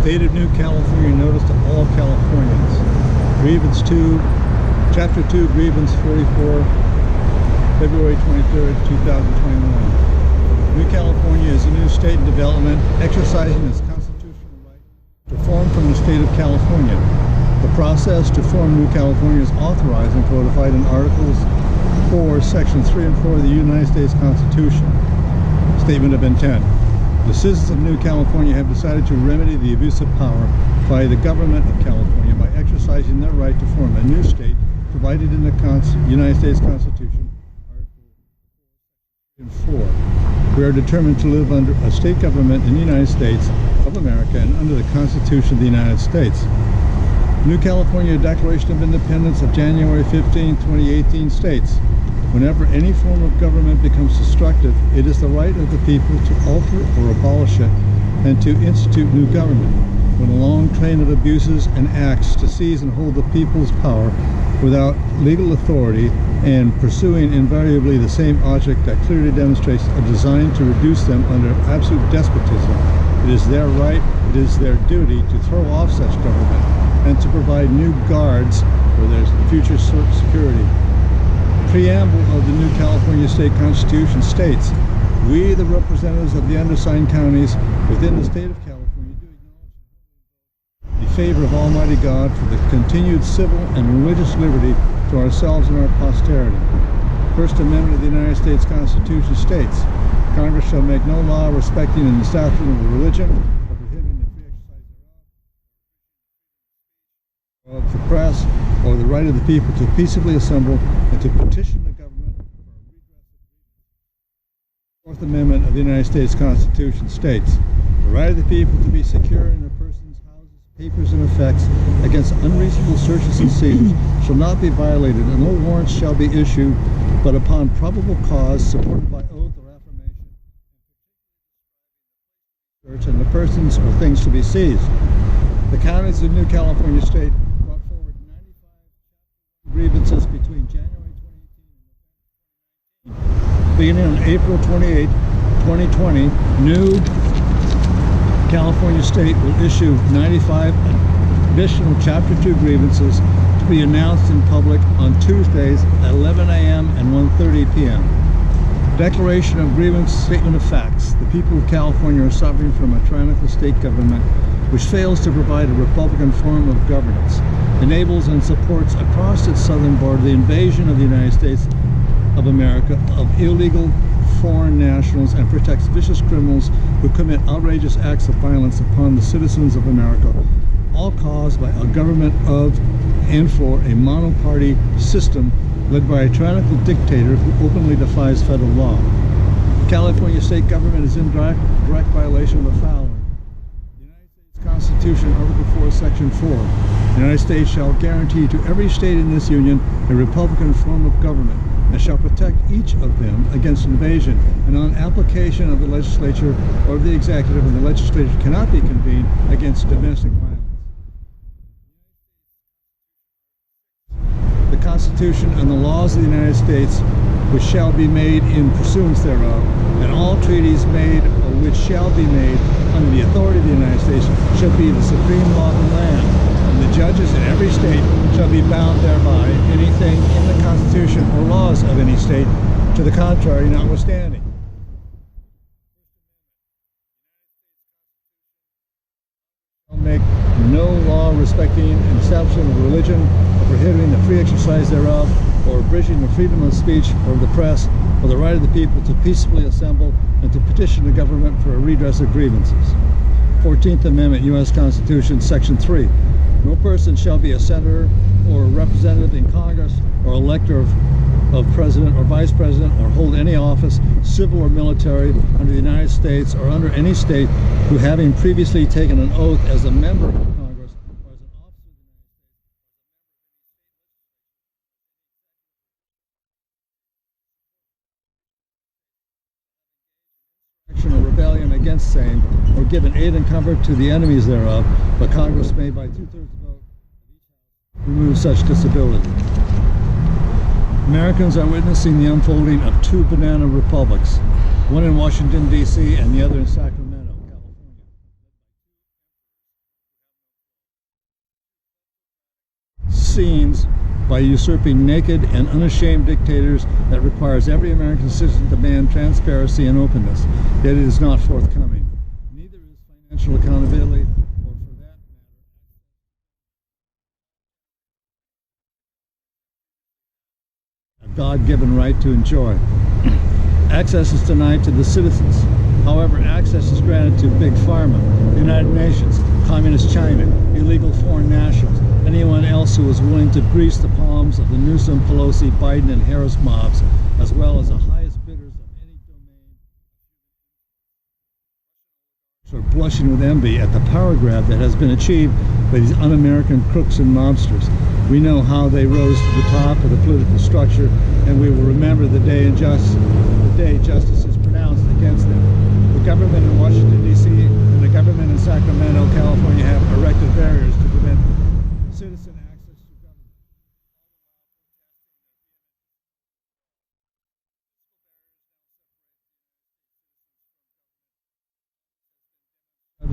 State of New California notice to all Californians. Grievance 2, Chapter 2, Grievance 44, February 23rd, 2021. New California is a new state in development, exercising its constitutional right to form from the state of California. The process to form New California is authorized and codified in Articles 4, Sections 3 and 4 of the United States Constitution. Statement of intent. The citizens of New California have decided to remedy the abuse of power by the government of California by exercising their right to form a new state provided in the United States Constitution, Article 4. We are determined to live under a state government in the United States of America and under the Constitution of the United States. New California Declaration of Independence of January 15, 2018 states, whenever any form of government becomes destructive, it is the right of the people to alter or abolish it and to institute new government. When a long train of abuses and acts to seize and hold the people's power without legal authority and pursuing invariably the same object that clearly demonstrates a design to reduce them under absolute despotism, it is their right, it is their duty to throw off such government and to provide new guards for their future security. Preamble of the New California State Constitution states, we, the representatives of the undersigned counties within the state of California, do acknowledge in favor of Almighty God for the continued civil and religious liberty to ourselves and our posterity. First Amendment of the United States Constitution states, Congress shall make no law respecting an establishment of a religion or prohibiting the free exercise thereof, of the press, or the right of the people to peaceably assemble and to petition the government for a redress of grievances. Fourth Amendment of the United States Constitution states, the right of the people to be secure in their persons, houses, papers, and effects against unreasonable searches and seizures shall not be violated, and no warrants shall be issued but upon probable cause supported by oath or affirmation, search and the persons or things to be seized. The counties of New California State brought forward 95 grievances between January 2018 and beginning on April 28, 2020. New California State will issue 95 additional Chapter 2 grievances to be announced in public on Tuesdays at 11 a.m. and 1:30 p.m. Declaration of Grievance, Statement of Facts. The people of California are suffering from a tyrannical state government which fails to provide a Republican form of governance, enables and supports across its southern border the invasion of the United States of America of illegal foreign nationals, and protects vicious criminals who commit outrageous acts of violence upon the citizens of America, all caused by a government of and for a monoparty system led by a tyrannical dictator who openly defies federal law. The California state government is in direct violation of the following. The United States Constitution, Article 4, Section 4. The United States shall guarantee to every state in this union a republican form of government, and shall protect each of them against invasion, and on application of the legislature or of the executive, and the legislature cannot be convened against domestic violence. The Constitution and the laws of the United States, which shall be made in pursuance thereof, and all treaties made or which shall be made under the authority of the United States, shall be the supreme law of the land, and the judges in every state shall be bound thereby, anything in the Constitution or laws of any state to the contrary notwithstanding. Shall make no law respecting an establishment of religion, or prohibiting the free exercise thereof, or abridging the freedom of speech or of the press, or the right of the people to peaceably assemble and to petition the government for a redress of grievances. 14th Amendment, U.S. Constitution, Section 3. No person shall be a senator or a representative in Congress or elector of president or vice president, or hold any office, civil or military, under the United States or under any state, who, having previously taken an oath as a member of Congress or as an officer of the United States, or rebellion against same, or given aid and comfort to the enemies thereof, but Congress may by 2/3 vote remove such disability. Americans are witnessing the unfolding of two banana republics, one in Washington, D.C. and the other in Sacramento, California. begins by usurping naked and unashamed dictators that requires every American citizen to demand transparency and openness, yet it is not forthcoming. Neither is financial accountability, or for that matter, a God-given right to enjoy. Access is denied to the citizens. However, access is granted to Big Pharma, the United Nations, Communist China, illegal foreign nationals, anyone else who is willing to grease the palms of the Newsom, Pelosi, Biden, and Harris mobs, as well as the highest bidders of any domain, are blushing with envy at the power grab that has been achieved by these un-American crooks and mobsters. We know how they rose to the top of the political structure, and we will remember the day justice is pronounced against them. The government in Washington, D.C. and the government in Sacramento, California have erected barriers to prevent citizen access to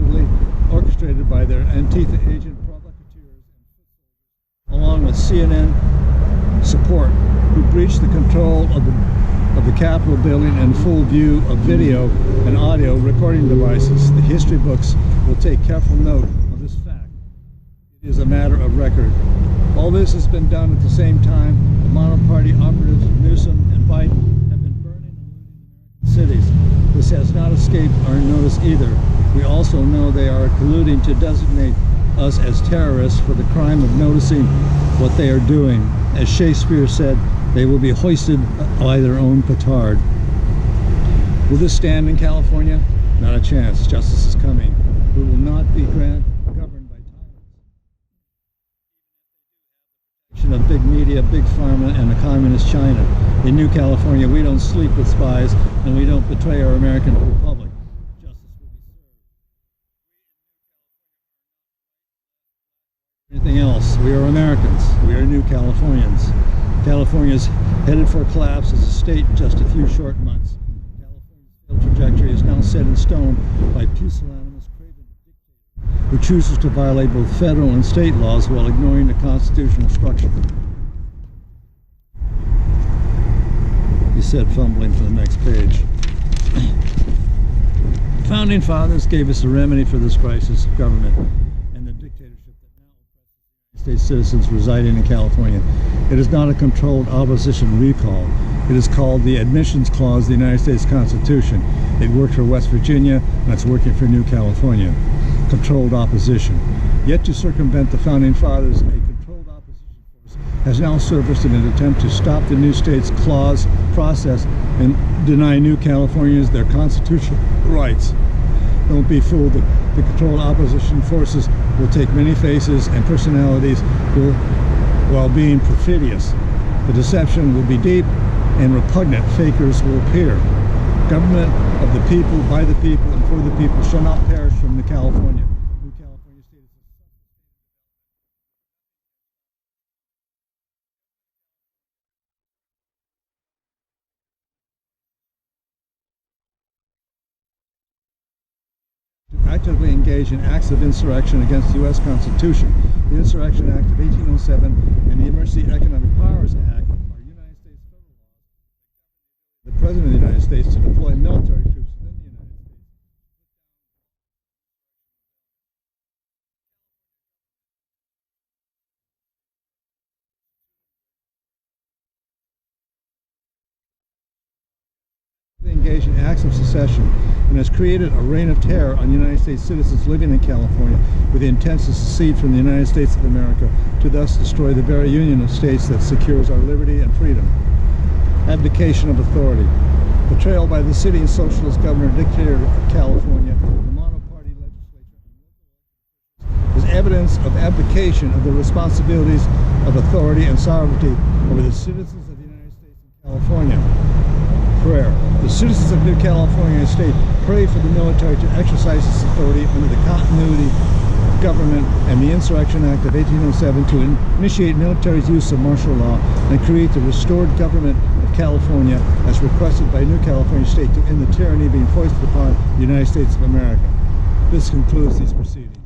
government. Orchestrated by their Antifa agent provocateurs, along with CNN support, who breached the control of the Capitol building in full view of video and audio recording devices. The history books will take careful note of this fact. It is a matter of record. All this has been done at the same time. The monoparty operatives of Newsom and Biden have been burning and looting American cities. This has not escaped our notice either. We also know they are colluding to designate us as terrorists for the crime of noticing what they are doing. As Shakespeare said, they will be hoisted by their own petard. Will this stand in California? Not a chance. Justice is coming. We will not be governed by tyrants. Of big media, big pharma, and the communist China. In New California, we don't sleep with spies, and we don't betray our American republic. Justice will be served. Anything else? We are Americans. We are New Californians. California is headed for collapse as a state in just a few short months. California's trajectory is now set in stone by pusillanimous craven dictator who chooses to violate both federal and state laws while ignoring the constitutional structure. He said, fumbling to the next page. The Founding Fathers gave us a remedy for this crisis of government and the dictatorship that now oppresses United States citizens residing in California. It is not a controlled opposition recall. It is called the Admissions Clause of the United States Constitution. It worked for West Virginia, and it's working for New California. Controlled opposition. Yet to circumvent the Founding Fathers, a controlled opposition force has now surfaced in an attempt to stop the new state's clause process and deny New Californians their constitutional rights. Don't be fooled. The controlled opposition forces will take many faces and personalities while being perfidious. The deception will be deep and repugnant. Fakers will appear. Government of the people, by the people, and for the people shall not perish from New California. New California State is to actively engage in acts of insurrection against the U.S. Constitution. The Insurrection Act of 1807 and the Emergency Economic Powers Act are United States federal laws. The President of the United States to deploy military troops within the United States. Engaged in acts of secession and has created a reign of terror on United States citizens living in California with the intent to secede from the United States of America, to thus destroy the very union of states that secures our liberty and freedom. Abdication of authority. Betrayal by the sitting socialist governor dictator of California, the monoparty legislature, is evidence of abdication of the responsibilities of authority and sovereignty over the citizens of the United States and California. Prayer. The citizens of New California State pray for the military to exercise its authority under the continuity government and the Insurrection Act of 1807 to initiate military's use of martial law and create the restored government of California as requested by New California State to end the tyranny being foisted upon the United States of America. This concludes these proceedings.